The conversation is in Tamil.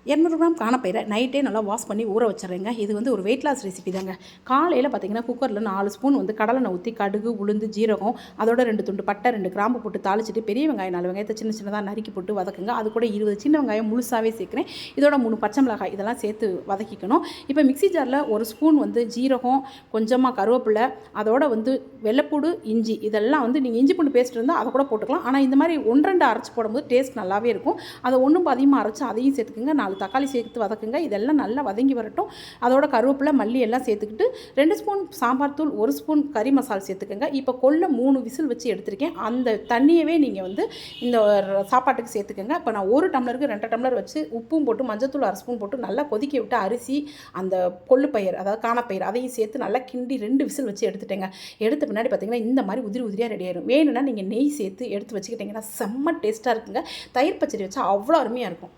200 கிராம் காணப்பயிரை நைட்டே நல்லா வாஷ் பண்ணி ஊற வச்சிடுறேங்க. இது வந்து ஒரு வெயிட் லாஸ் ரெசிபி தாங்க. காலையில் பார்த்தீங்கன்னா குக்கரில் 4 ஸ்பூன் வந்து கடலெண்ணெய் ஊற்றி கடுகு, உளுந்து, ஜீரகம், அதோட 2 துண்டு பட்டை, 2 கிராம்பு போட்டு தாளிச்சிட்டு பெரிய வெங்காயம் 4 வெங்காயத்தை சின்ன சின்னதாக நறுக்கி போட்டு வதக்குங்க. அது கூட 20 சின்ன வெங்காயம் முழுசாகவே சேர்க்குறேன். இதோட 3 பச்சை மிளகாய் இதெல்லாம் சேர்த்து வதக்கிக்கணும். இப்போ மிக்ஸி ஜாரில் 1 ஸ்பூன் வந்து ஜீரகம், கொஞ்சமாக கருவேப்பிலை, அதோட வந்து வெள்ளைப்பூடு, இஞ்சி இதெல்லாம் வந்து நீங்கள் இஞ்சி பூண்டு பேஸ்ட் இருந்தால் அதை கூட போட்டுக்கலாம். ஆனால் இந்த மாதிரி 1 2 அரைச்சி போடும்போது டேஸ்ட் நல்லாவே இருக்கும். அதை ஒன்றும் அதிகமாக அரைச்சி அதையும் சேர்த்துக்குங்க. 4 தக்காளி சேர்த்து வதக்குங்க. இதெல்லாம் நல்லா வதங்கி வரட்டும். அதோட கருவேப்பிலை, மல்லி எல்லாம் சேர்த்துக்கிட்டு 2 ஸ்பூன் சாம்பார் தூள், 1 ஸ்பூன் கறி மசாலா சேர்த்துக்கங்க. இப்போ கொள்ள 3 விசில் வச்சு எடுத்திருக்கேன். அந்த தண்ணியவே நீங்கள் வந்து இந்த சாப்பாட்டுக்கு சேர்த்துக்கங்க. இப்போ நான் 1 டம்ளருக்கு 2 டம்ளர் வச்சு உப்பும் போட்டு மஞ்சத்தூள் 1/2 ஸ்பூன் போட்டு நல்லா கொதிக்க விட்டு அரிசி, அந்த கொள்ளு பயிர் அதாவது காணப்பயிர் அதையும் சேர்த்து நல்லா கிண்டி 2 விசில் வச்சு எடுத்துட்டேங்க. எடுத்த பின்னாடி பார்த்தீங்கன்னா இந்த மாதிரி உதிரி உதிரியாக ரெடி ஆயிடும். வேணும்னா நீங்கள் நெய் சேர்த்து எடுத்து வச்சுக்கிட்டிங்கன்னா செம்ம டேஸ்ட்டாக இருக்குங்க. தயிர் பச்சடி வச்சா அவ்வளோ அருமையாக இருக்கும்.